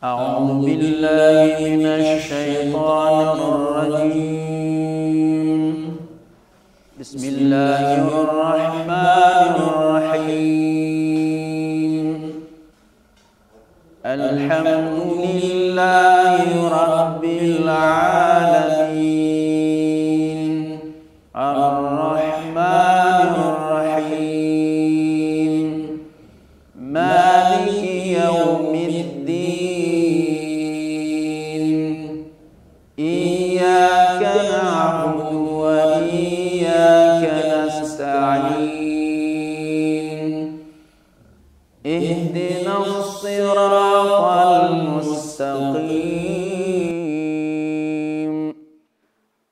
أعوذ بالله من الشيطان الرجيم. بسم الله الرحمن الرحيم. الحمد لله رب العالمين. الرحمن الرحيم. مالك يوم الدين. إياك نعبد وإياك نستعين. اهدنا الصراط المستقيم.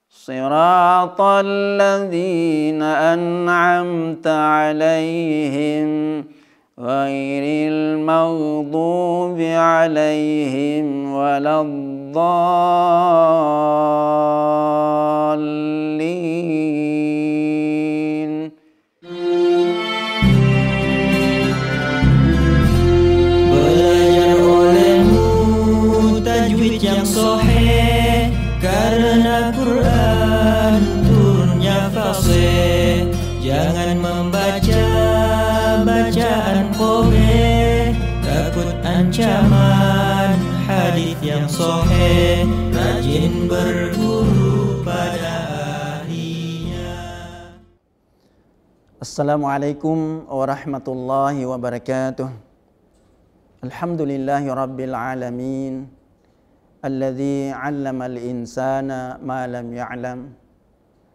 صراط الذين أنعمت عليهم غير المغضوب عليهم ولا الضالين. Belajar olehmu tajwid yang sahih, karena Quran turunnya fasih. Jangan membaca bacaan qobeh, takut ancaman hadis yang sahih. Rajin berguru pada ahlinya. Assalamualaikum warahmatullahi wabarakatuh. Alhamdulillahi rabbil alamin. Alladzi 'allamal insana ma lam ya'lam.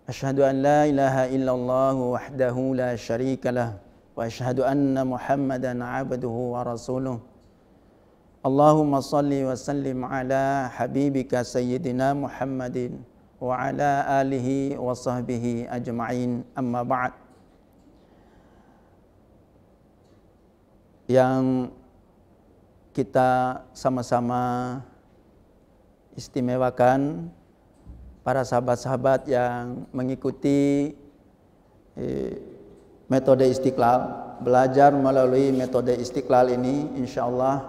Asyhadu an la ilaha illallah wahdahu la syarika lah. Wa asyhadu anna Muhammadan 'abduhu wa rasuluh. Allahumma salli wa sallim ala habibika sayyidina Muhammadin wa ala alihi wa sahbihi ajma'in. Amma ba'd. Yang kita sama-sama istimewakan para sahabat-sahabat yang mengikuti metode Istiqlal, belajar melalui metode Istiqlal ini, insya Allah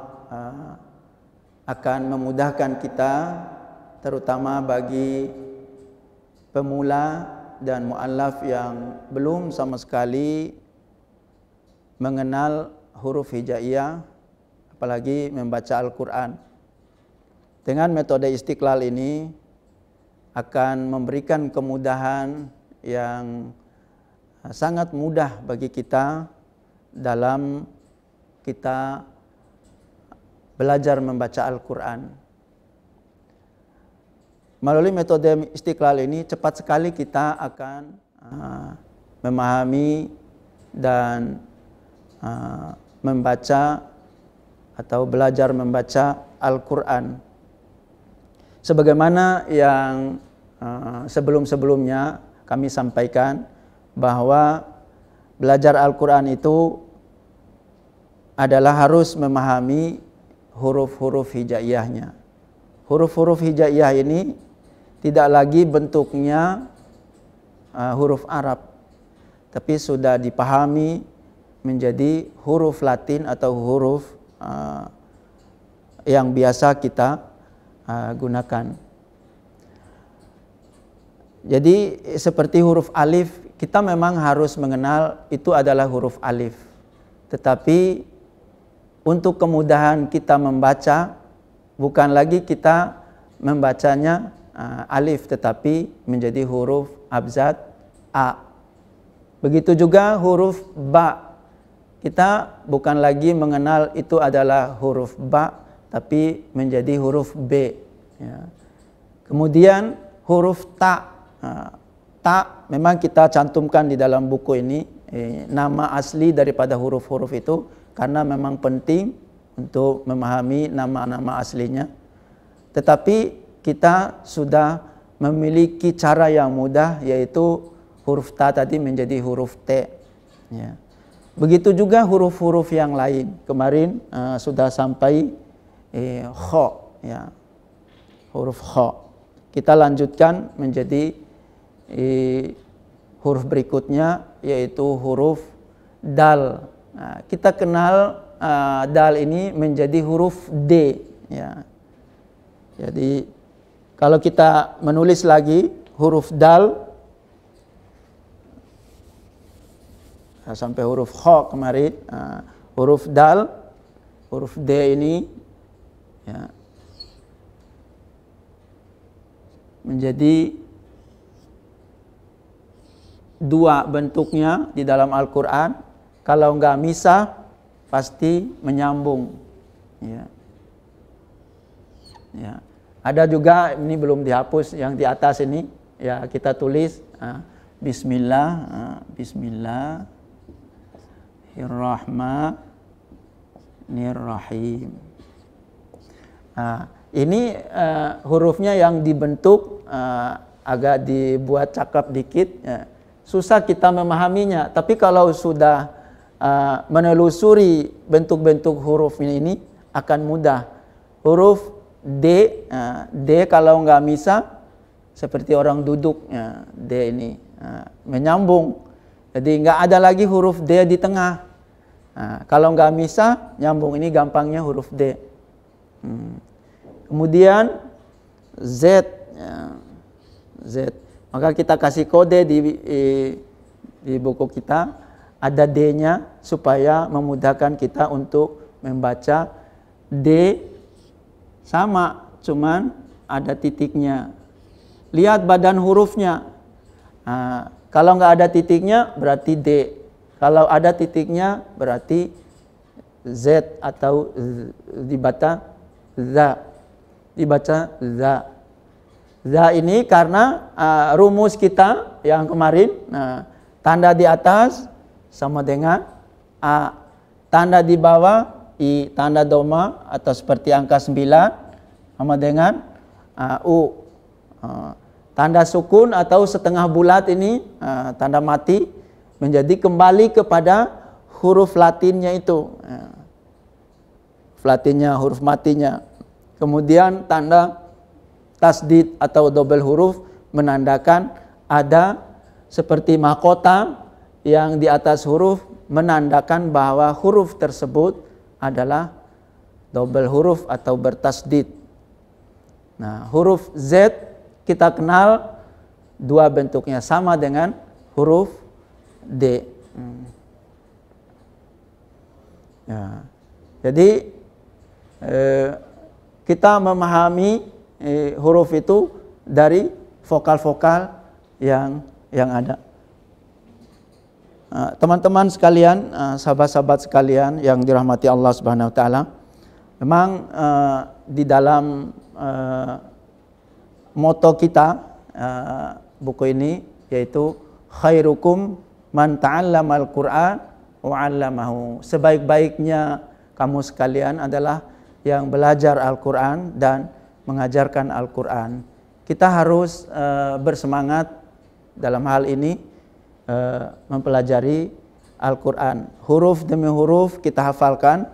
akan memudahkan kita, terutama bagi pemula dan mu'allaf yang belum sama sekali mengenal huruf hijaiyah, apalagi membaca Al-Quran. Dengan metode Istiqlal ini akan memberikan kemudahan yang sangat mudah bagi kita dalam kita belajar membaca Al-Quran. Melalui metode Istiqlal ini cepat sekali kita akan memahami dan membaca atau belajar membaca Al-Quran. Sebagaimana yang sebelum-sebelumnya kami sampaikan bahwa belajar Al-Quran itu adalah harus memahami huruf-huruf hijaiyahnya. Huruf-huruf hijaiyah ini tidak lagi bentuknya huruf Arab, tapi sudah dipahami menjadi huruf Latin atau huruf yang biasa kita gunakan. Jadi seperti huruf alif, kita memang harus mengenal itu adalah huruf alif. Tetapi untuk kemudahan kita membaca, bukan lagi kita membacanya alif, tetapi menjadi huruf abjad A. Begitu juga huruf ba. Kita bukan lagi mengenal itu adalah huruf ba, tapi menjadi huruf B. Ya. Kemudian huruf ta. Ta memang kita cantumkan di dalam buku ini nama asli daripada huruf-huruf itu, karena memang penting untuk memahami nama-nama aslinya. Tetapi kita sudah memiliki cara yang mudah, yaitu huruf ta tadi menjadi huruf T. Ya. Begitu juga huruf-huruf yang lain. Kemarin sudah sampai kho, ya. Huruf kho. Kita lanjutkan menjadi huruf berikutnya, yaitu huruf dal. Nah, kita kenal dal ini menjadi huruf D, ya. Jadi kalau kita menulis lagi huruf dal sampai huruf kha kemarin, huruf dal, huruf d ini ya, menjadi dua bentuknya di dalam Al-Quran. Kalau nggak misah pasti menyambung. Ya. Ya. Ada juga, ini belum dihapus yang di atas ini, ya kita tulis Bismillahirrahmanirrahim. Ini hurufnya yang dibentuk agak dibuat cakep dikit, ya. Susah kita memahaminya. Tapi kalau sudah menelusuri bentuk-bentuk huruf ini akan mudah. Huruf D, D kalau nggak misah seperti orang duduk, ya, D ini menyambung. Jadi nggak ada lagi huruf D di tengah. Kalau nggak misah nyambung, ini gampangnya huruf D. Kemudian Z, ya, Z. Maka kita kasih kode di buku kita, ada D-nya supaya memudahkan kita untuk membaca. D sama, cuman ada titiknya. Lihat badan hurufnya. Kalau nggak ada titiknya berarti D. Kalau ada titiknya berarti Z atau dibaca za. Dibaca za. Za ini karena rumus kita yang kemarin, tanda di atas sama dengan A, tanda di bawah I, tanda doma atau seperti angka 9 sama dengan U. Tanda sukun atau setengah bulat ini tanda mati menjadi kembali kepada huruf Latinnya itu, huruf Latinnya, huruf matinya. Kemudian tanda tasdid atau double huruf menandakan ada seperti mahkota yang di atas huruf, menandakan bahwa huruf tersebut adalah double huruf atau bertasdid. Nah, huruf Z kita kenal dua bentuknya, sama dengan huruf D. Ya. Jadi kita memahami huruf itu dari vokal-vokal yang ada. Teman-teman sekalian, sahabat-sahabat sekalian yang dirahmati Allah Subhanahu wa taala, memang di dalam moto kita buku ini yaitu khairukum man ta'allamal Qur'an wa 'allamahu. Sebaik-baiknya kamu sekalian adalah yang belajar Al-Qur'an dan mengajarkan Al-Qur'an. Kita harus bersemangat dalam hal ini mempelajari Al-Qur'an. Huruf demi huruf kita hafalkan,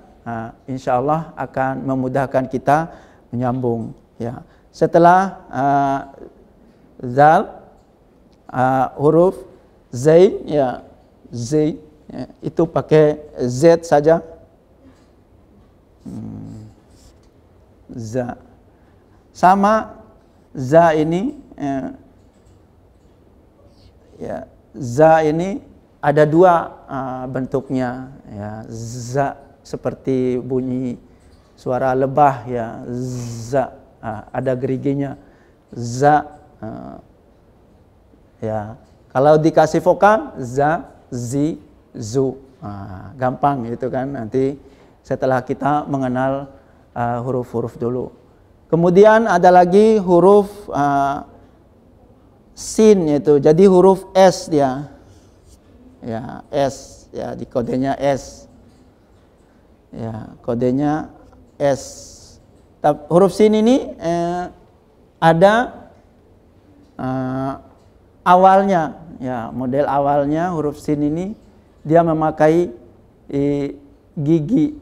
insya Allah akan memudahkan kita menyambung. Ya. Setelah zal, huruf zain, ya zain, ya, itu pakai Z saja. Za. Sama za ini, ya, za ini ada dua bentuknya, ya. Za seperti bunyi suara lebah, ya, za, ada geriginya, za, ya. Kalau dikasih vokal za, zi, zu, gampang gitu kan. Nanti setelah kita mengenal huruf-huruf dulu. Kemudian ada lagi huruf sin, itu jadi huruf S dia, ya S, ya di kodenya S, ya kodenya S. Huruf sin ini ada awalnya, ya model awalnya huruf sin ini dia memakai gigi,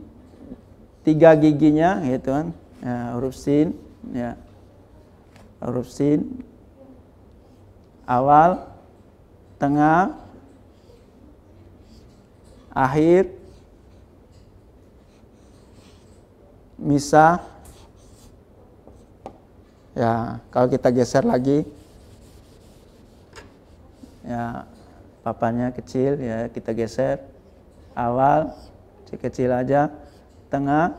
3 giginya gitu kan, ya, huruf sin, ya huruf sin awal, tengah, akhir, misah, Ya, kalau kita geser lagi, ya papannya kecil, ya kita geser. Awal kecil aja, tengah,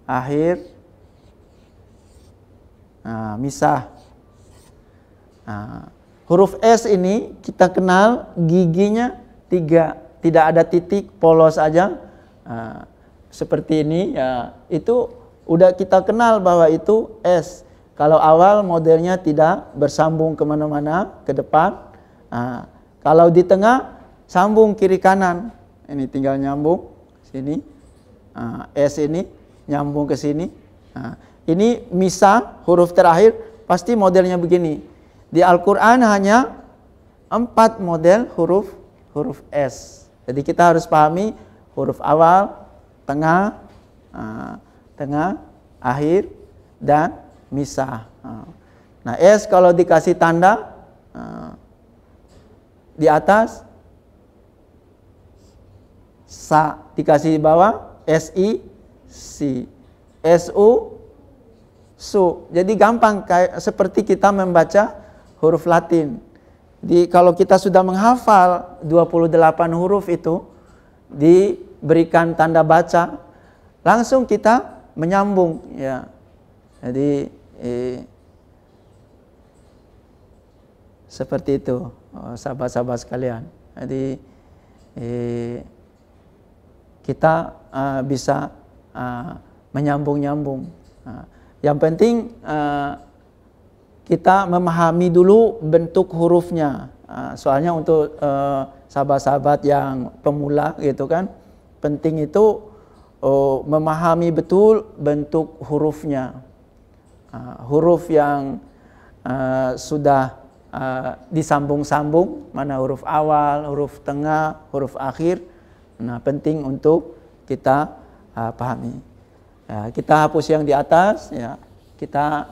akhir, nah, misah. Nah, huruf S ini kita kenal giginya 3, tidak ada titik, polos aja. Nah, seperti ini, ya itu udah kita kenal bahwa itu S. Kalau awal modelnya tidak bersambung kemana-mana ke depan. Nah, kalau di tengah sambung kiri kanan. Ini tinggal nyambung sini. Nah, S ini nyambung ke sini. Nah, ini misah huruf terakhir pasti modelnya begini. Di Al-Quran hanya 4 model huruf S. Jadi kita harus pahami huruf awal, tengah, akhir, dan misah. Nah, S kalau dikasih tanda di atas, sa, dikasih di bawah, SI, si, SU, su. Jadi gampang, kayak seperti kita membaca huruf Latin. Kalau kita sudah menghafal 28 huruf itu, diberikan tanda baca, langsung kita menyambung, ya. Jadi seperti itu, sahabat-sahabat sekalian. Jadi kita bisa menyambung-nyambung. Yang penting kita memahami dulu bentuk hurufnya. Soalnya untuk sahabat-sahabat yang pemula gitu kan, penting itu memahami betul bentuk hurufnya. Huruf yang sudah disambung-sambung, mana huruf awal, huruf tengah, huruf akhir. Nah, penting untuk kita pahami. Ya, kita hapus yang di atas, ya. Kita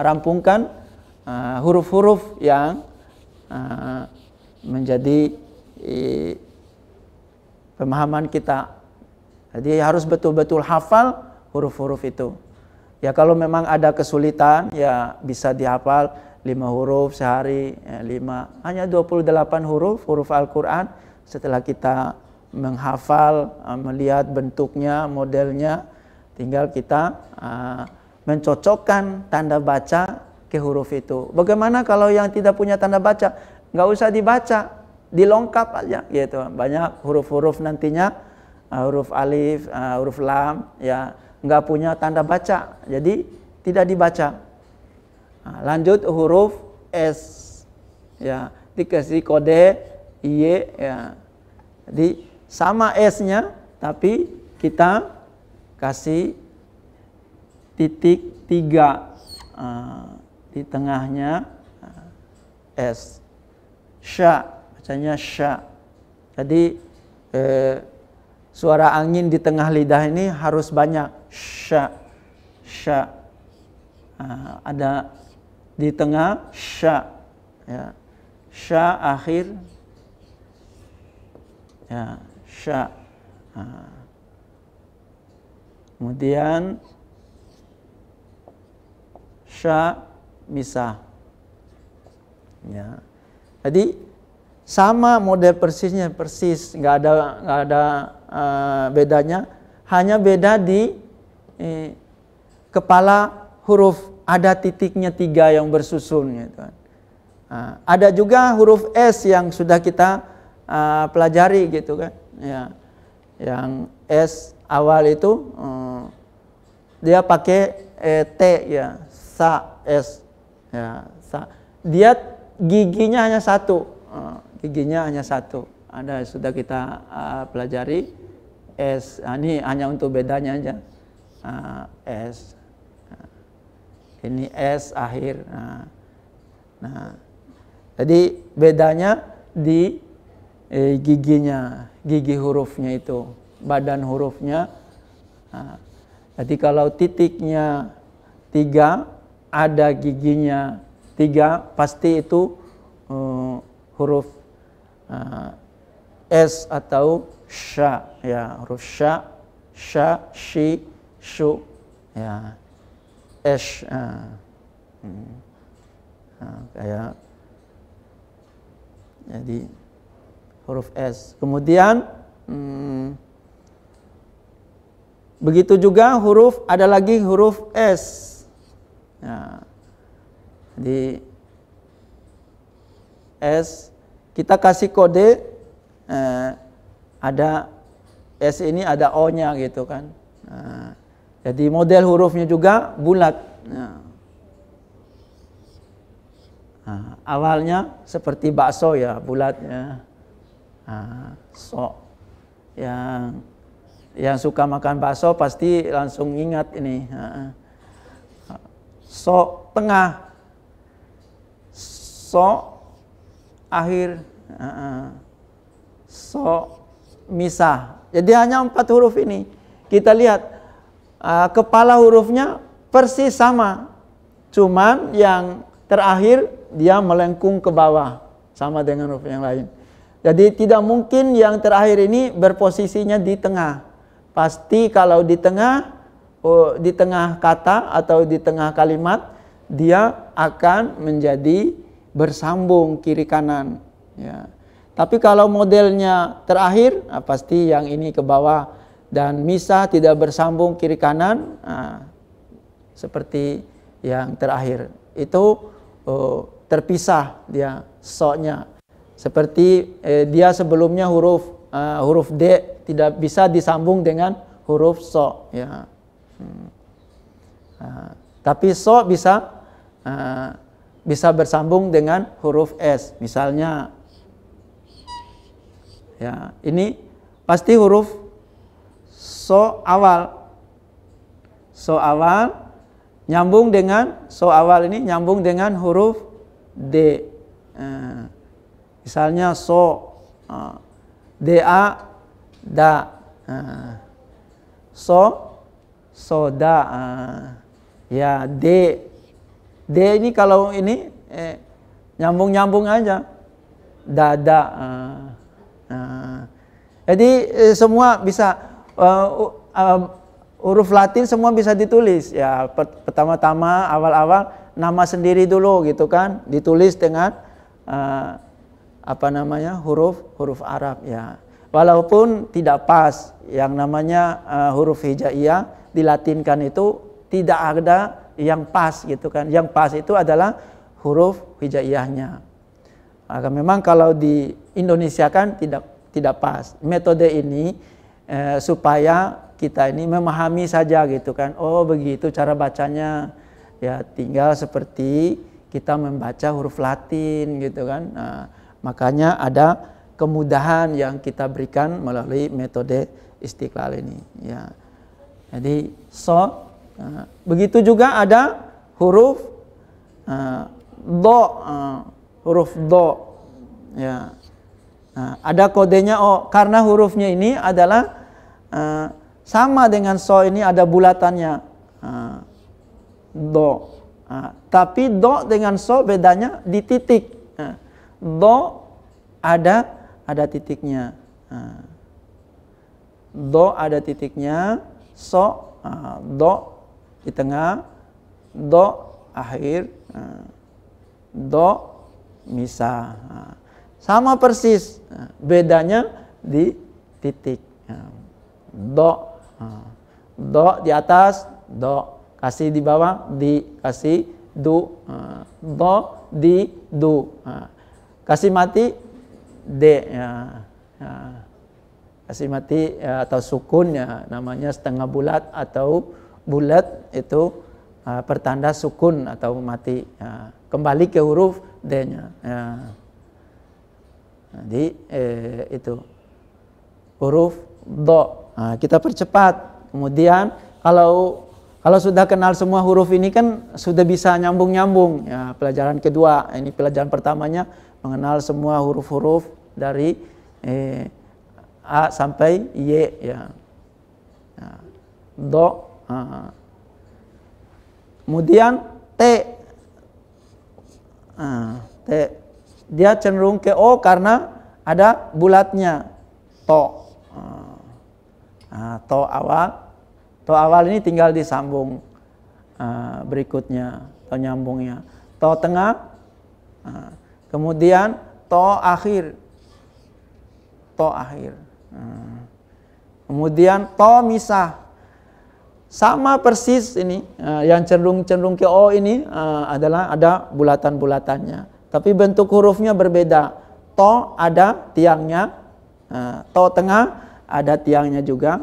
rampungkan huruf-huruf yang menjadi pemahaman kita. Jadi harus betul-betul hafal huruf-huruf itu. Ya kalau memang ada kesulitan, ya bisa dihafal 5 huruf sehari, ya 5. Hanya 28 huruf Al-Quran. Setelah kita menghafal, melihat bentuknya, modelnya, tinggal kita mencocokkan tanda baca ke huruf itu. Bagaimana kalau yang tidak punya tanda baca? Nggak usah dibaca, dilengkap aja gitu. Banyak huruf-huruf nantinya, huruf alif, huruf lam, ya nggak punya tanda baca, jadi tidak dibaca. Nah, lanjut huruf S, ya dikasih kode Y, ya. Jadi sama S-nya, tapi kita kasih titik 3 di tengahnya, S. Sya, bacanya sya. Jadi suara angin di tengah lidah ini harus banyak. Sya, sya. Ada di tengah sya, ya. Sya akhir, ya sya. Kemudian sya misah, ya. Jadi sama model persisnya, persis, nggak ada bedanya, hanya beda di kepala huruf, ada titiknya 3 yang bersusun gitu kan. Ada juga huruf S yang sudah kita pelajari gitu kan, ya. Yang S awal itu dia pakai T, ya, sa, S, ya, sa. Dia giginya hanya 1, giginya hanya 1. Ada sudah kita pelajari. S, ini hanya untuk bedanya aja. S, ini S akhir. Nah, jadi bedanya di giginya, gigi hurufnya itu, badan hurufnya. Jadi kalau titiknya 3, ada giginya 3, pasti itu huruf S atau sya, ya, huruf sya, sya, shi, shu, ya. Ash. Kayak jadi huruf S. Kemudian begitu juga huruf, ada lagi huruf S. Nah, jadi S kita kasih kode, ada S ini ada O-nya gitu kan. Nah, jadi model hurufnya juga bulat. Nah, awalnya seperti bakso ya, bulatnya. So, yang suka makan bakso pasti langsung ingat ini. So tengah, so akhir, so misah. Jadi hanya 4 huruf ini. Kita lihat kepala hurufnya persis sama, cuman yang terakhir dia melengkung ke bawah sama dengan huruf yang lain. Jadi tidak mungkin yang terakhir ini berposisinya di tengah. Pasti kalau di tengah kata atau di tengah kalimat, dia akan menjadi bersambung kiri kanan. Ya. Tapi kalau modelnya terakhir, pasti yang ini ke bawah dan misah tidak bersambung kiri kanan, seperti yang terakhir. Itu terpisah dia so-nya. Seperti dia sebelumnya huruf D tidak bisa disambung dengan huruf so. Ya. Tapi so bisa bersambung dengan huruf S. Misalnya, ya ini pasti huruf so awal. So awal nyambung dengan so awal ini nyambung dengan huruf D. Misalnya so, da, da, so da, ya d ini kalau ini nyambung aja, dada. Jadi semua bisa huruf Latin semua bisa ditulis. Ya pertama-tama awal-awal nama sendiri dulu gitu kan, ditulis dengan huruf Arab ya. Walaupun tidak pas, yang namanya huruf hijaiyah dilatinkan itu tidak ada yang pas gitu kan. Yang pas itu adalah huruf hijaiyahnya. Maka memang kalau di Indonesia kan tidak pas. Metode ini supaya kita ini memahami saja gitu kan. Oh begitu cara bacanya. Ya tinggal seperti kita membaca huruf Latin gitu kan. Nah, makanya ada kemudahan yang kita berikan melalui metode Istiqlal ini. Ya. Jadi so, begitu juga ada huruf do, huruf do. Ya. Nah, ada kodenya O karena hurufnya ini adalah sama dengan so ini ada bulatannya. Do. Tapi do dengan so bedanya di titik. Do ada titiknya. Do ada titiknya, so do di tengah, do akhir, do misah. Sama persis, bedanya di titik. Do di atas, do kasih di bawah, di kasih du, do di du, kasih mati D ya. Kasih mati ya, atau sukun ya namanya setengah bulat atau bulat itu pertanda sukun atau mati ya. Kembali ke huruf D-nya ya. Jadi itu huruf do. Kita percepat. Kemudian kalau sudah kenal semua huruf ini kan sudah bisa nyambung-nyambung ya. Pelajaran kedua, ini pelajaran pertamanya mengenal semua huruf-huruf dari A sampai Y ya. Do. Kemudian T. T. Dia cenderung ke O karena ada bulatnya. To. To awal. To awal ini tinggal disambung berikutnya, to nyambungnya. To tengah, kemudian to akhir. To akhir. Kemudian to misah. Sama persis ini, yang cenderung ke O ini adalah ada bulatan-bulatannya. Tapi bentuk hurufnya berbeda. To ada tiangnya, to tengah ada tiangnya juga,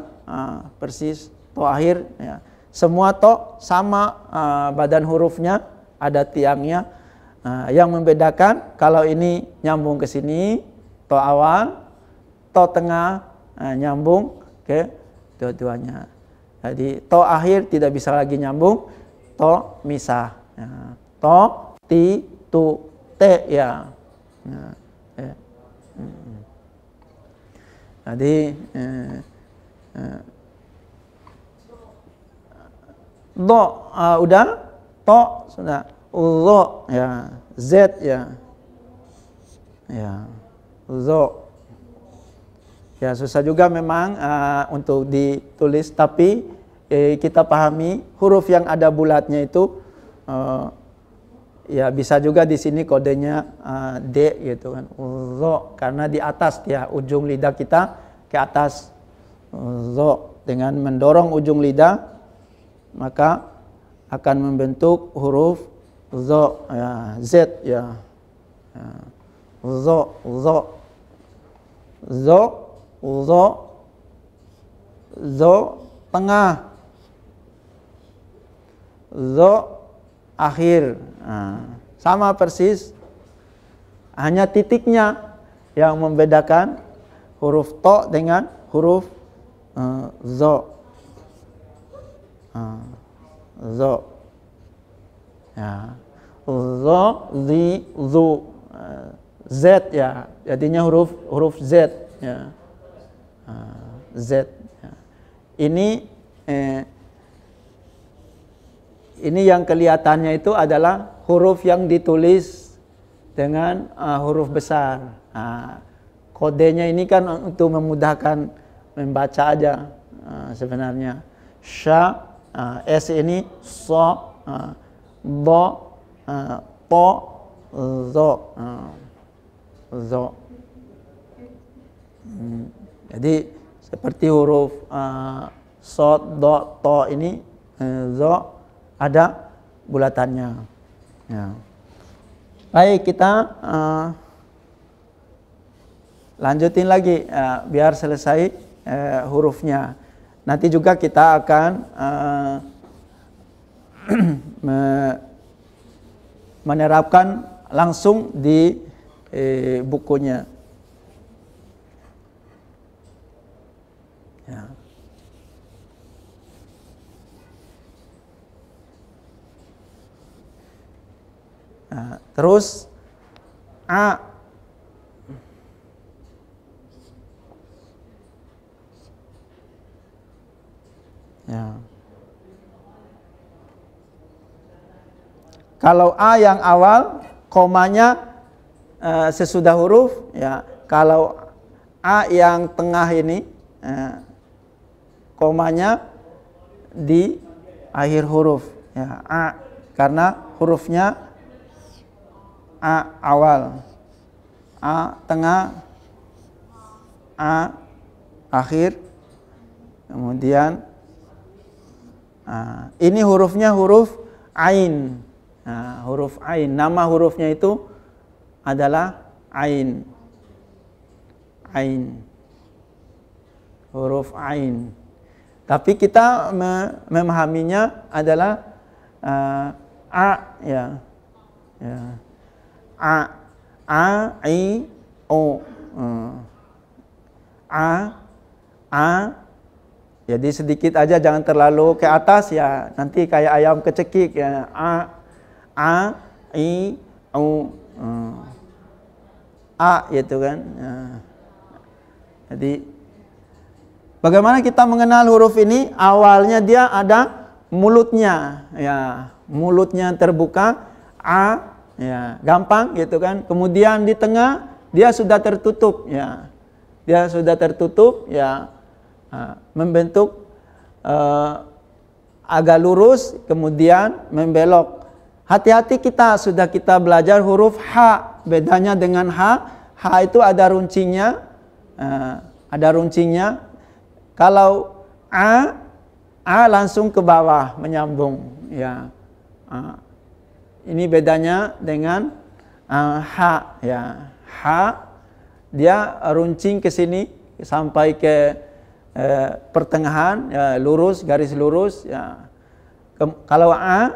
persis. To akhir, ya. Semua to sama badan hurufnya, ada tiangnya. Yang membedakan kalau ini nyambung ke sini, to awal, to tengah nyambung ke dua-duanya. Jadi to akhir tidak bisa lagi nyambung, to misah. Ya. To, ti, tu, te, ya. Jadi do udah, to sudah, uzo ya, z ya, uzo. Ya susah juga memang untuk ditulis, tapi kita pahami huruf yang ada bulatnya itu ya bisa juga di sini kodenya D gitu kan, uzo, karena di atas ya ujung lidah kita ke atas, uzo, dengan mendorong ujung lidah maka akan membentuk huruf zo ya, z ya, uzo, uzo, zo, uzo, zo tengah, zo akhir. Sama persis, hanya titiknya yang membedakan huruf to dengan huruf zo. Zo ya, zo, zi, zu, z ya, jadinya huruf z ya, z ya. Ini yang kelihatannya itu adalah huruf yang ditulis dengan huruf besar. Kodenya ini kan untuk memudahkan membaca aja sebenarnya. Sya, S ini, so, do, to, zo, zo. Jadi seperti huruf so, do, to ini, zo, ada bulatannya. Ya. Baik, kita lanjutin lagi biar selesai hurufnya. Nanti juga kita akan menerapkan langsung di bukunya. Ya. Nah, terus A. Ya. Kalau A yang awal, komanya sesudah huruf, ya. Kalau A yang tengah ini, komanya di akhir huruf, ya. A, karena hurufnya A awal, A tengah, A akhir, kemudian ini hurufnya huruf ain. Huruf ain, nama hurufnya itu adalah ain. Ain, huruf ain. Tapi kita memahaminya adalah A ya. Ya. A, I, O. A. Jadi sedikit aja, jangan terlalu ke atas ya. Nanti kayak ayam kecekik ya. A, I, O. A gitu kan. Ya. Jadi bagaimana kita mengenal huruf ini? Awalnya dia ada mulutnya, ya, mulutnya terbuka, A, ya, gampang gitu kan. Kemudian di tengah dia sudah tertutup, ya, dia sudah tertutup, ya, membentuk agak lurus kemudian membelok. Hati-hati sudah kita belajar huruf H. Bedanya dengan H itu ada runcingnya. Ada runcingnya. Kalau A langsung ke bawah menyambung. Ya. Ini bedanya dengan H. Ya. H dia runcing ke sini sampai ke pertengahan, ya, lurus, garis lurus. Ya. Kalau A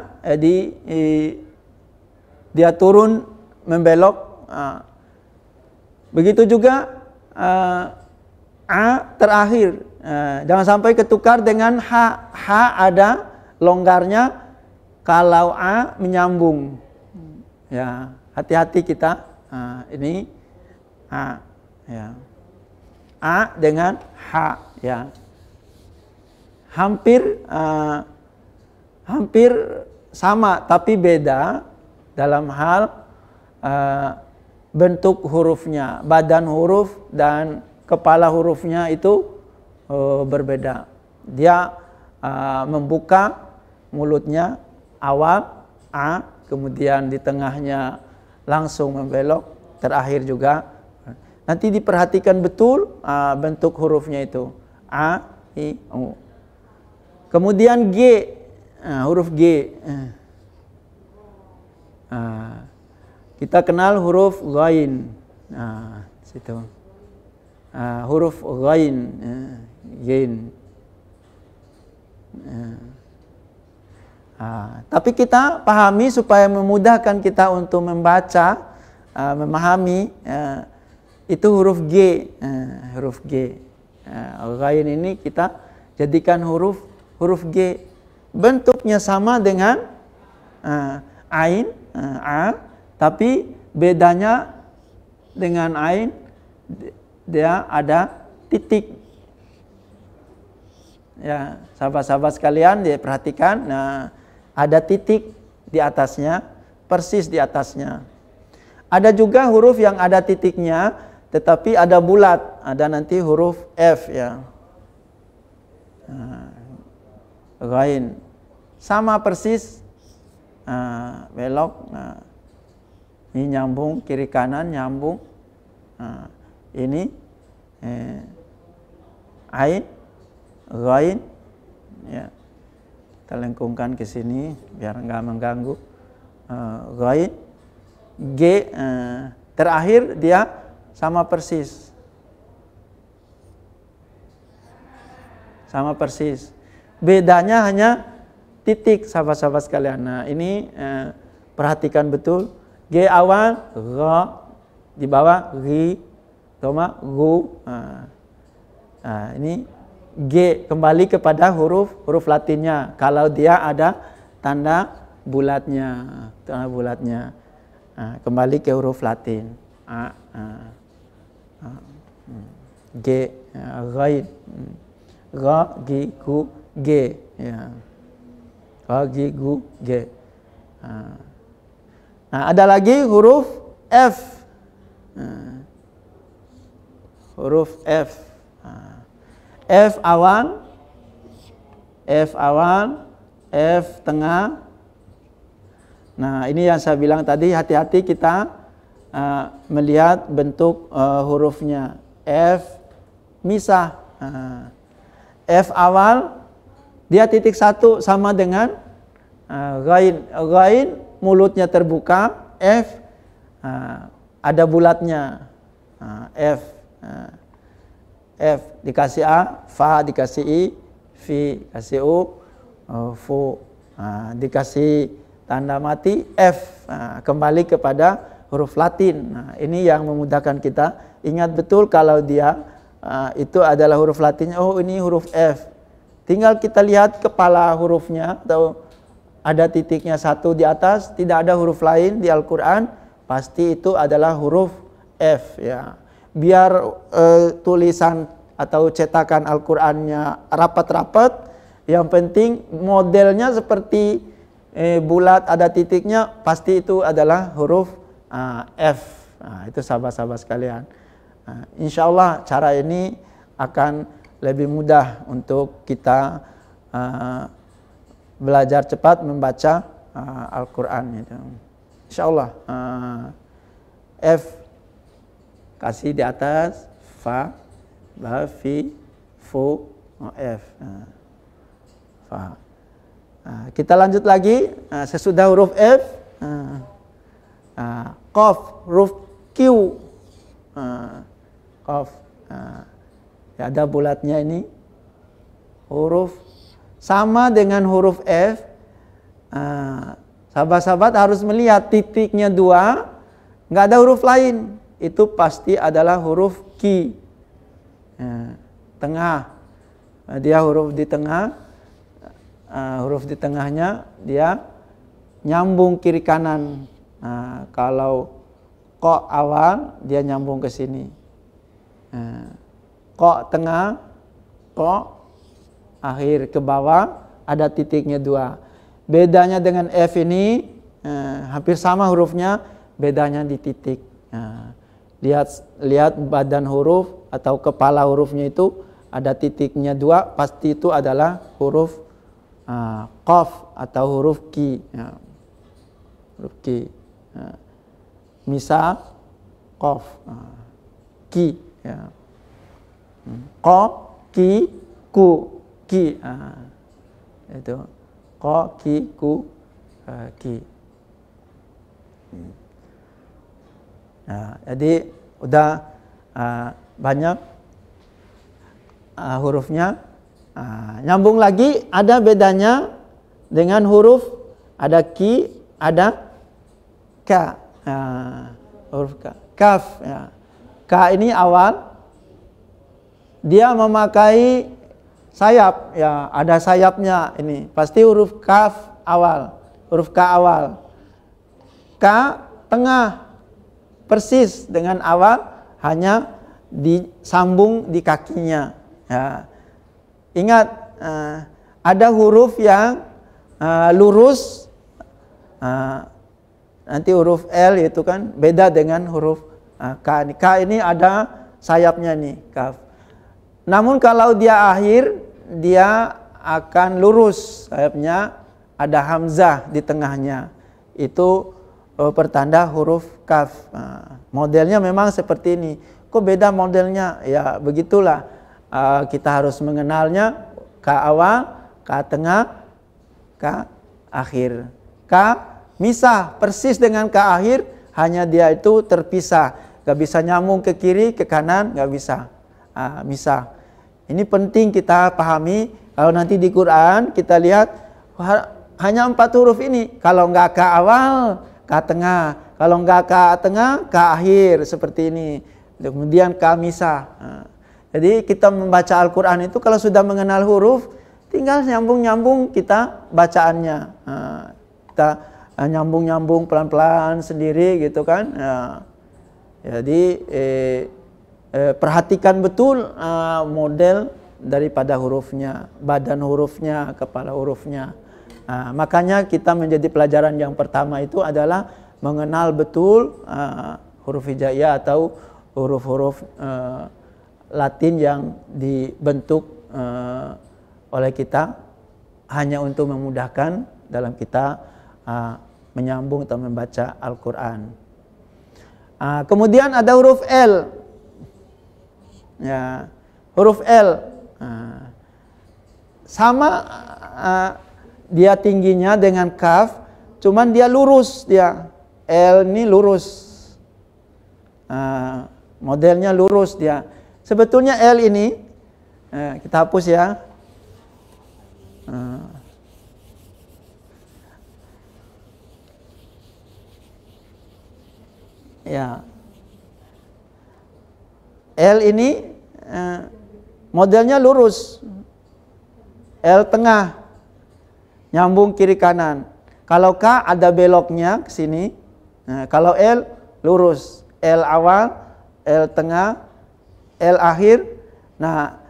dia turun membelok. Begitu juga A terakhir. Jangan sampai ketukar dengan H. H ada longgarnya kalau A menyambung. Ya, hati-hati kita. Ini A. Ya. A dengan H. Ya. Hampir sama tapi beda dalam hal bentuk hurufnya. Badan huruf dan kepala hurufnya itu berbeda. Dia membuka mulutnya awal A, kemudian di tengahnya langsung membelok, terakhir juga. Nanti diperhatikan betul bentuk hurufnya itu. A, I, U. Kemudian G, huruf G. Kita kenal huruf ghain. Situ. Huruf ghain. Ghain. Tapi kita pahami supaya memudahkan kita untuk membaca, memahami. Itu huruf G. Huruf G. Ghain ini kita jadikan huruf G. Bentuknya sama dengan ain, A, tapi bedanya dengan ain dia ada titik. Ya, sahabat-sahabat sekalian diperhatikan. Nah, ada titik di atasnya, persis di atasnya. Ada juga huruf yang ada titiknya, tetapi ada bulat. Ada nanti huruf F, ya. Ghain. Sama persis. Belok. Ini nyambung, kiri kanan nyambung. Ini ain, ghain. Ya. Kita lengkungkan ke sini biar enggak mengganggu. Ghain. G, terakhir dia sama persis. Sama persis. Bedanya hanya titik, sahabat-sahabat sekalian. Nah, ini perhatikan betul. G awal, G, di bawah, G, Toma, Gu. Ini G kembali kepada huruf Latinnya. Kalau dia ada tanda bulatnya. Tanda bulatnya. Kembali ke huruf Latin. G, ghain. Ga, Gi, Gu, G. Ya. Ga, Gi, Gu, G. Nah, ada lagi huruf F. Huruf F. F awal, F tengah. Nah, ini yang saya bilang tadi, hati-hati kita melihat bentuk hurufnya. F misah. F awal, dia titik satu sama dengan ghain. Ghain mulutnya terbuka, F ada bulatnya. F dikasih A, Fa dikasih I, Fi dikasih U, Fu dikasih tanda mati, F kembali kepada huruf Latin. Nah, ini yang memudahkan kita. Ingat betul kalau dia itu adalah huruf Latinnya. Oh, ini huruf F. Tinggal kita lihat kepala hurufnya atau ada titiknya satu di atas, tidak ada huruf lain di Al-Quran, pasti itu adalah huruf F, ya. Biar tulisan atau cetakan Al-Qurannya rapat-rapat, yang penting modelnya seperti bulat ada titiknya, pasti itu adalah huruf F. Nah, itu sahabat-sahabat sekalian. Insya Allah cara ini akan lebih mudah untuk kita belajar cepat membaca Al-Quran itu. Insyaallah. F kasih di atas, fa, ba, fi, fu, f. Fa. Kita lanjut lagi. Sesudah huruf F, qaf, huruf Q. Qaf. Ya, ada bulatnya ini. Huruf sama dengan huruf F. Sahabat-sahabat harus melihat titiknya 2, nggak ada huruf lain. Itu pasti adalah huruf Q. Tengah. Dia huruf di tengah. Huruf di tengahnya dia nyambung kiri kanan. Kalau ko awal dia nyambung ke sini. Ko tengah, ko akhir ke bawah ada titiknya 2. Bedanya dengan F ini hampir sama hurufnya, bedanya di titik. Lihat badan huruf atau kepala hurufnya itu ada titiknya 2, pasti itu adalah huruf qaf atau huruf Q. Huruf Q. Misal qaf, Q. Ko, Ki, Ku, Ki. Itu Ko, Ki, Ku, Ki. Jadi udah banyak hurufnya. Nyambung lagi, ada bedanya dengan huruf, ada Ki, ada Ka. Huruf Ka. Kaf. Ka ini awal, dia memakai sayap, ya ada sayapnya ini. Pasti huruf kaf awal, huruf Ka awal. Ka tengah, persis dengan awal, hanya disambung di kakinya. Ya. Ingat, ada huruf yang lurus, nanti huruf L itu kan beda dengan huruf K. K ini ada sayapnya nih, kaf. Namun kalau dia akhir, dia akan lurus sayapnya, ada hamzah di tengahnya. Itu pertanda huruf kaf. Modelnya memang seperti ini. Kok beda modelnya? Ya begitulah. Kita harus mengenalnya. K awal, K tengah, K akhir. K misah persis dengan K akhir, hanya dia itu terpisah. Gak bisa nyambung ke kiri, ke kanan, gak bisa. Misah. Ini penting kita pahami. Kalau nanti di Quran kita lihat hanya 4 huruf ini. Kalau nggak K awal, K tengah. Kalau nggak K tengah, K akhir seperti ini. Kemudian K misah. Jadi kita membaca Al-Quran itu kalau sudah mengenal huruf, tinggal nyambung-nyambung kita bacaannya. Kita nyambung-nyambung pelan-pelan sendiri gitu kan. Jadi perhatikan betul model daripada hurufnya, badan hurufnya, kepala hurufnya. Makanya kita menjadi pelajaran yang pertama itu adalah mengenal betul huruf hijaiyah atau huruf-huruf Latin yang dibentuk oleh kita hanya untuk memudahkan dalam kita menyambung atau membaca Al-Quran. Kemudian ada huruf L. Ya, huruf L sama dia tingginya dengan kaf, cuman dia lurus dia. L ini lurus. Modelnya lurus dia. Sebetulnya L ini kita hapus ya. Ya. L ini modelnya lurus. L tengah. Nyambung kiri kanan. Kalau K ada beloknya ke sini. Kalau L lurus. L awal, L tengah, L akhir. Nah,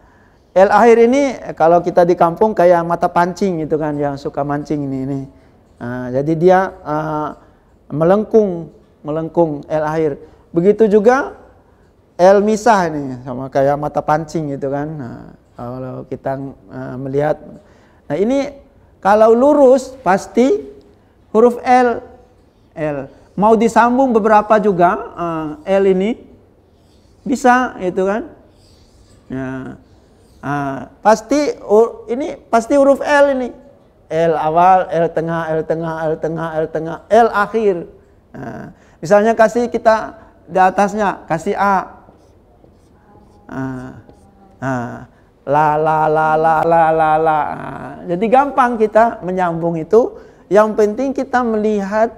L akhir ini kalau kita di kampung kayak mata pancing gitu kan, yang suka mancing ini. Jadi dia melengkung L akhir. Begitu juga L misah ini sama kayak mata pancing gitu kan. Nah, kalau kita melihat, nah ini Kalau lurus pasti huruf L. L. Mau disambung beberapa juga L ini bisa, itu kan? Ya. Pasti ini pasti huruf L ini. L awal, L tengah, L tengah, L tengah, L tengah, L akhir. Misalnya kasih kita di atasnya kasih A. La la la la la la la. Jadi gampang kita menyambung itu. Yang penting kita melihat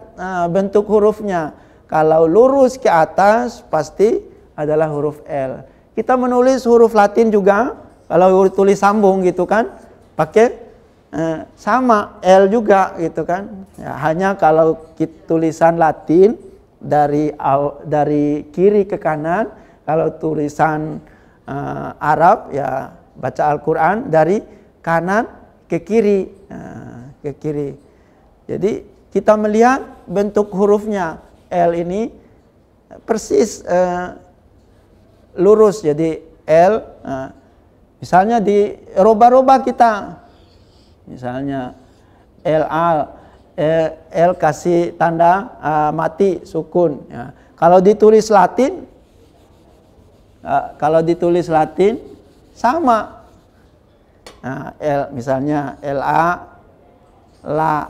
bentuk hurufnya. Kalau lurus ke atas pasti adalah huruf L. Kita menulis huruf Latin juga. Kalau tulis sambung gitu kan, pakai sama L juga gitu kan. Ya, hanya kalau tulisan Latin dari kiri ke kanan. Kalau tulisan Arab ya baca Al-Quran dari kanan ke kiri, ke kiri. Jadi kita melihat bentuk hurufnya L ini persis lurus, jadi L. Misalnya di roba-roba kita, misalnya L kasih tanda mati sukun. Ya. Kalau ditulis Latin sama. Nah, L misalnya LA la.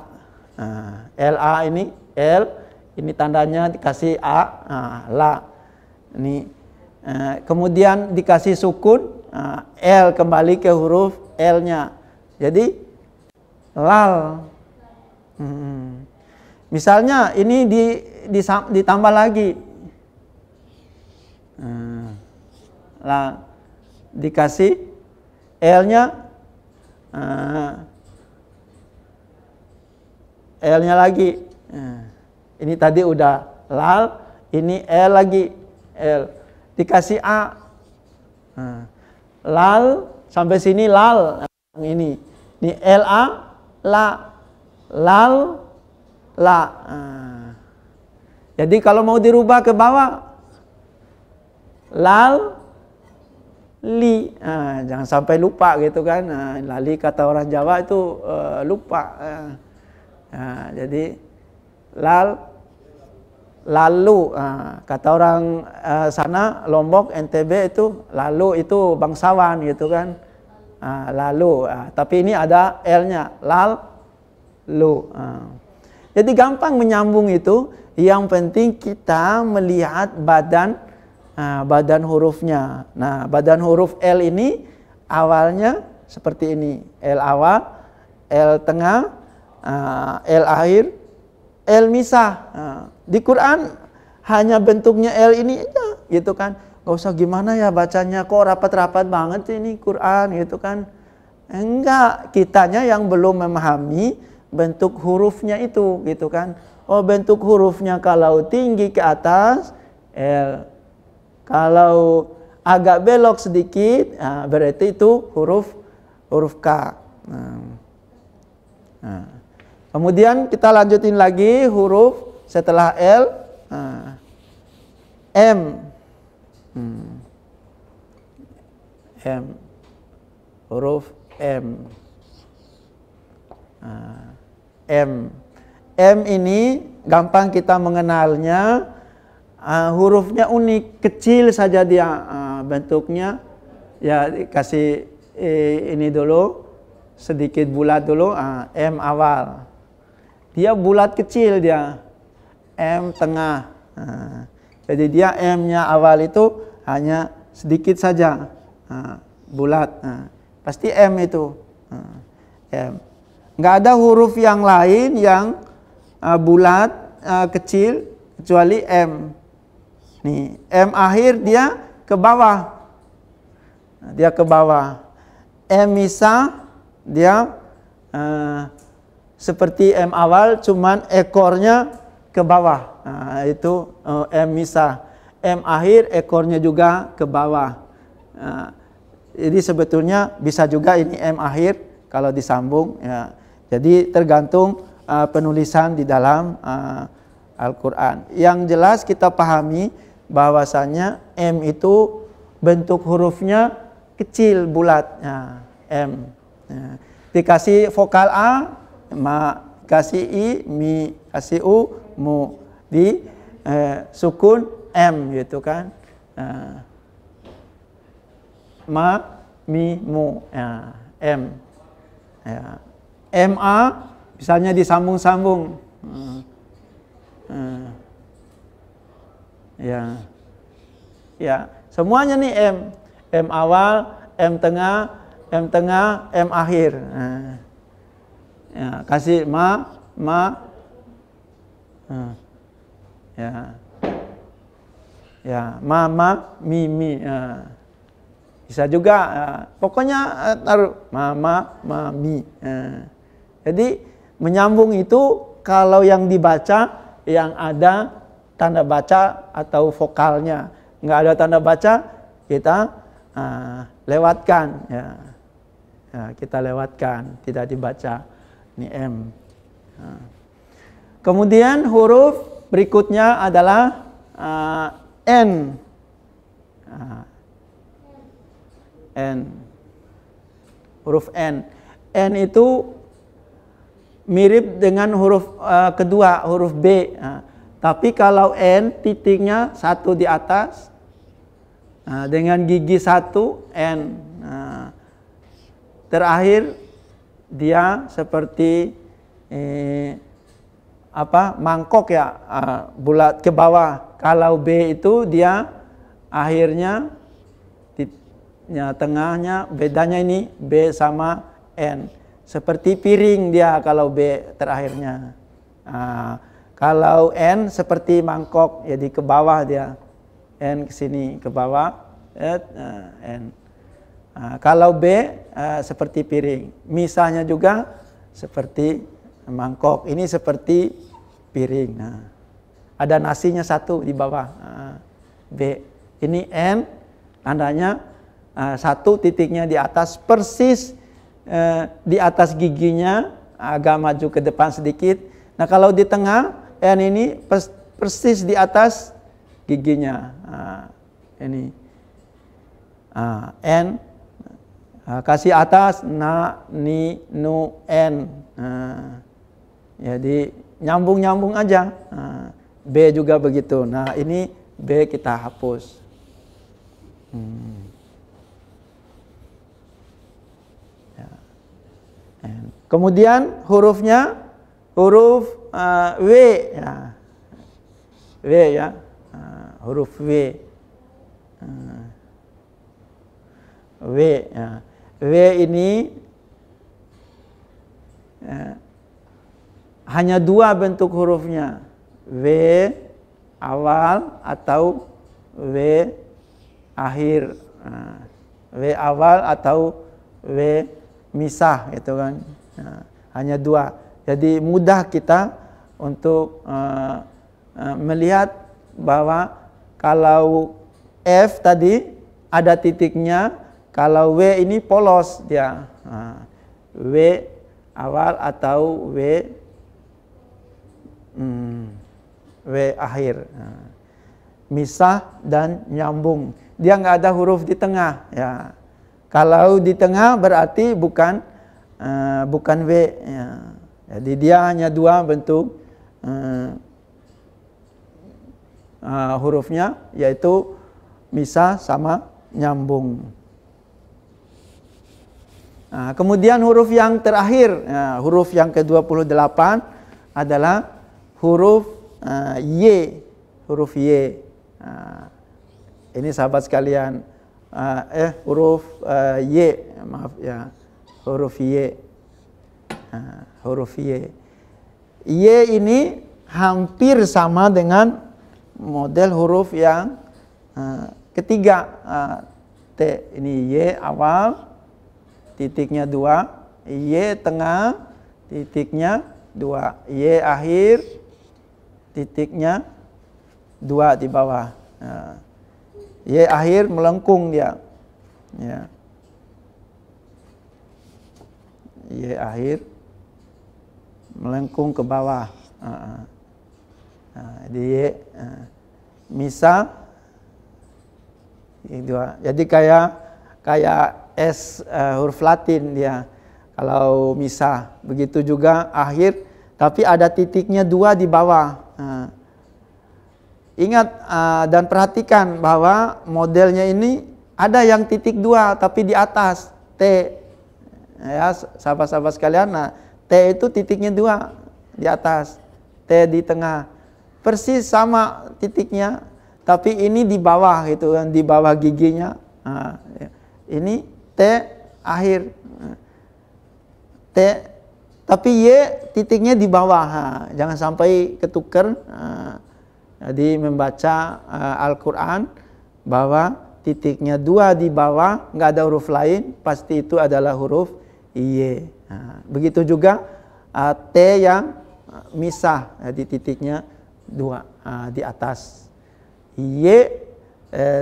Nah, LA ini L, ini tandanya dikasih A, la. Ini kemudian dikasih sukun, L kembali ke huruf L-nya. Jadi lal. Misalnya ini ditambah lagi. La dikasih L-nya L-nya lagi. Ini tadi udah lal, ini L lagi. L dikasih A. Lal sampai sini lal. Ini LA la. Lal la. Jadi kalau mau dirubah ke bawah lal li. Jangan sampai lupa gitu kan. Lali kata orang Jawa itu lupa. Jadi lalu kata orang sana Lombok NTB itu lalu itu bangsawan gitu kan. Lalu tapi ini ada L-nya lu. Jadi gampang menyambung itu. Yang penting kita melihat badan hurufnya. Nah, badan huruf L ini awalnya seperti ini. L awal, L tengah, L akhir, L misah. Di Quran hanya bentuknya L ini aja gitu kan. Gak usah gimana ya bacanya, kok rapat-rapat banget ini Quran gitu kan. Enggak, kitanya yang belum memahami bentuk hurufnya itu gitu kan. Oh, bentuk hurufnya kalau tinggi ke atas L. Kalau agak belok sedikit berarti itu huruf K. Kemudian kita lanjutin lagi huruf setelah L, M. M. Huruf M. M ini gampang kita mengenalnya. Hurufnya unik, kecil saja dia bentuknya. Ya kasih ini dulu, sedikit bulat dulu. M awal. Dia bulat kecil dia. M tengah. Jadi dia M-nya awal itu hanya sedikit saja. Bulat. Pasti M itu. M. Nggak ada huruf yang lain yang bulat kecil kecuali M. Nih, M akhir dia ke bawah. Dia ke bawah. M misah dia seperti M awal cuman ekornya ke bawah. Itu M misah. M akhir ekornya juga ke bawah. Jadi sebetulnya bisa juga ini M akhir kalau disambung ya. Jadi tergantung penulisan di dalam Al-Quran. Yang jelas kita pahami bahwasanya M itu bentuk hurufnya kecil bulat. M. Dikasih vokal A ma kasih i, mi kasih u, mu. Di sukun m gitu kan. Ma, mi, mu. Ya, m. Ya. Ma misalnya disambung-sambung. Ya. Ya, semuanya nih M. M awal, M tengah, M akhir. Ya, kasih ma. Ya. Ya, ma, mi. Bisa juga, pokoknya taruh ma, mi. Jadi menyambung itu kalau yang dibaca yang ada tanda baca atau vokalnya. Nggak ada tanda baca, kita lewatkan. Ya, kita lewatkan, tidak dibaca. Ini M. Kemudian huruf berikutnya adalah N. N. Huruf N. N itu mirip dengan huruf kedua, huruf B. Tapi kalau N titiknya satu di atas, dengan gigi satu N. Terakhir dia seperti mangkok ya, bulat ke bawah. Kalau B itu dia akhirnya tengahnya, bedanya ini B sama N. Seperti piring dia kalau B terakhirnya. Kalau N seperti mangkok, jadi ke bawah dia. N ke sini ke bawah, N. Kalau B seperti piring. Misalnya juga seperti mangkok. Ini seperti piring. Nah, ada nasinya satu di bawah. B. Ini N, tandanya satu titiknya di atas, persis di atas giginya, agak maju ke depan sedikit. Nah, kalau di tengah N ini persis di atas giginya. Ini N, kasih atas na, ni, nu, N. Jadi nyambung aja. B juga begitu. Nah, ini B kita hapus. Kemudian hurufnya huruf W ya. W ya. Huruf W. W ya. W ini hanya dua bentuk hurufnya. W awal atau W akhir. W awal atau W misah gitu kan. Hanya dua. Jadi mudah kita untuk melihat bahwa kalau F tadi ada titiknya, kalau W ini polos dia. W awal atau W akhir. Misah dan nyambung. Dia nggak ada huruf di tengah. Ya. Kalau di tengah berarti bukan W. Ya. Jadi dia hanya dua bentuk hurufnya, yaitu misah sama nyambung. Kemudian huruf yang terakhir, huruf yang ke-28 adalah huruf Y. Huruf Y. Ini sahabat sekalian, huruf Y, maaf ya, huruf Y. Huruf Y. Y ini hampir sama dengan model huruf yang ketiga. T. Ini Y awal, titiknya 2. Y tengah, titiknya 2. Y akhir, titiknya 2 di bawah. Y akhir melengkung dia. Ya. Y akhir melengkung ke bawah. Di misah. Jadi kayak S huruf Latin dia. kalau misah. Begitu juga akhir, tapi ada titiknya 2 di bawah. Ingat dan perhatikan bahwa modelnya ini ada yang titik 2 tapi di atas T. Ya, sahabat-sahabat sekalian, nah T itu titiknya 2 di atas, T di tengah. Persis sama titiknya, tapi ini di bawah gitu kan, di bawah giginya. Nah, ini T akhir. T, tapi Y titiknya di bawah. Jangan sampai ketuker. Jadi membaca Al-Quran bahwa titiknya 2 di bawah, nggak ada huruf lain, pasti itu adalah huruf Y. Begitu juga T yang misah, di titiknya 2 di atas. Y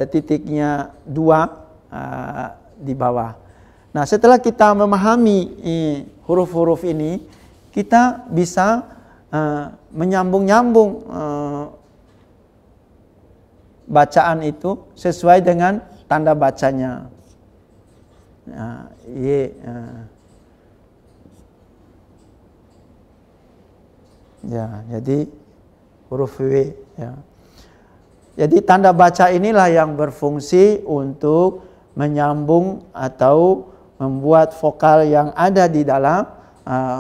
titiknya 2 di bawah. Nah, setelah kita memahami huruf-huruf ini, kita bisa menyambung-nyambung bacaan itu sesuai dengan tanda bacanya. Y. Ya, jadi huruf W. Ya. Jadi tanda baca inilah yang berfungsi untuk menyambung atau membuat vokal yang ada di dalam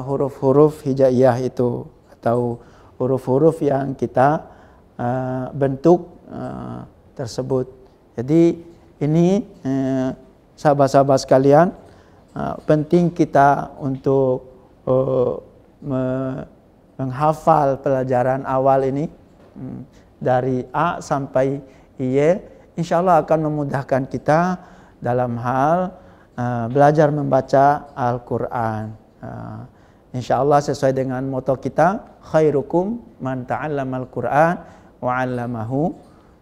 huruf-huruf hijaiyah itu, atau huruf-huruf yang kita bentuk tersebut. Jadi ini sahabat-sahabat sekalian, penting kita untuk menghafal pelajaran awal ini dari A sampai Y. Insya Allah akan memudahkan kita dalam hal belajar membaca Al-Quran. Insya Allah sesuai dengan moto kita, khairukum man ta'allamal Quran wa 'allamahu.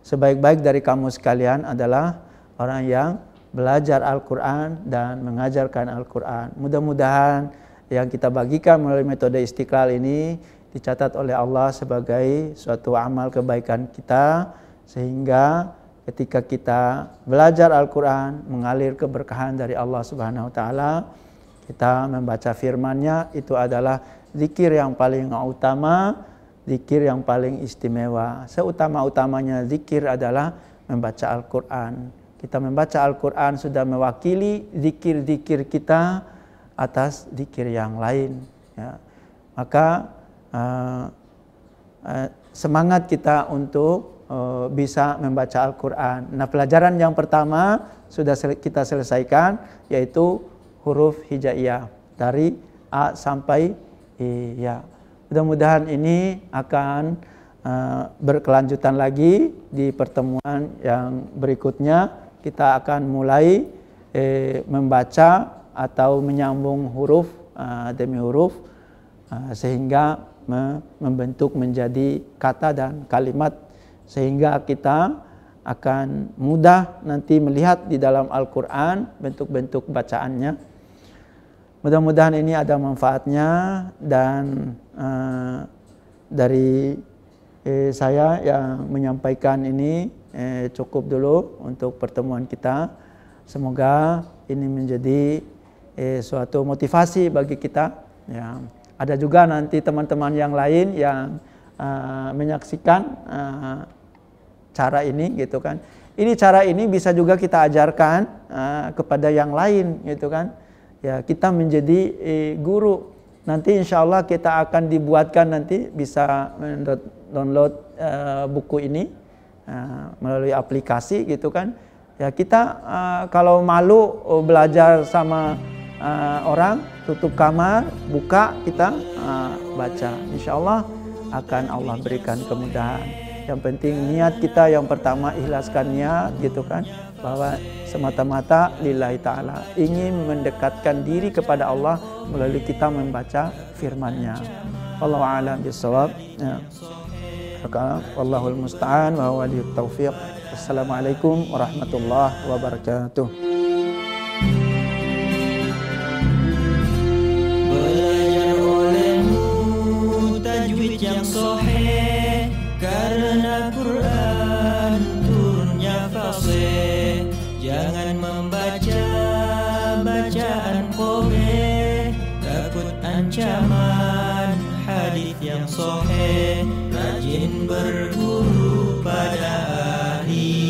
Sebaik-baik dari kamu sekalian adalah orang yang belajar Al-Quran dan mengajarkan Al-Quran. Mudah-mudahan yang kita bagikan melalui metode Istiqlal ini dicatat oleh Allah sebagai suatu amal kebaikan kita, sehingga ketika kita belajar Al-Quran, mengalir keberkahan dari Allah Subhanahu wa Ta'ala. Kita membaca firman-Nya, itu adalah zikir yang paling utama, zikir yang paling istimewa. Seutama-utamanya zikir adalah membaca Al-Quran. Kita membaca Al-Quran sudah mewakili zikir-zikir kita atas zikir yang lain. Ya. Maka semangat kita untuk bisa membaca Al-Quran. Nah, pelajaran yang pertama sudah kita selesaikan, yaitu huruf hijaiyah dari A sampai I. Ya. Mudah-mudahan ini akan berkelanjutan lagi di pertemuan yang berikutnya. Kita akan mulai membaca atau menyambung huruf demi huruf sehingga membentuk menjadi kata dan kalimat, sehingga kita akan mudah nanti melihat di dalam Al-Quran bentuk-bentuk bacaannya. Mudah-mudahan ini ada manfaatnya, dan dari saya yang menyampaikan ini cukup dulu untuk pertemuan kita. Semoga ini menjadi suatu motivasi bagi kita. Ya. Ada juga nanti teman-teman yang lain yang menyaksikan cara ini, gitu kan. Ini cara ini bisa juga kita ajarkan kepada yang lain, gitu kan. Ya, kita menjadi guru. Nanti insya Allah kita akan dibuatkan, nanti bisa download buku ini melalui aplikasi, gitu kan. Ya, kita kalau malu belajar sama orang, tutup kamar, buka, kita baca. Insya Allah akan Allah berikan kemudahan. Yang penting niat kita yang pertama, ikhlaskan niat, gitu kan, bahwa semata-mata lillahi ta'ala, ingin mendekatkan diri kepada Allah melalui kita membaca firman-Nya. Wallahu a'lam bishawab. Ya. Wallahul musta'an wa huwa waliyut taufiq. Assalamualaikum warahmatullahi wabarakatuh. Belajar olehmu tajwid yang sahih, karena Quran turunnya fasih. Jangan membaca bacaan qobeh, rajin berguru pada ahli.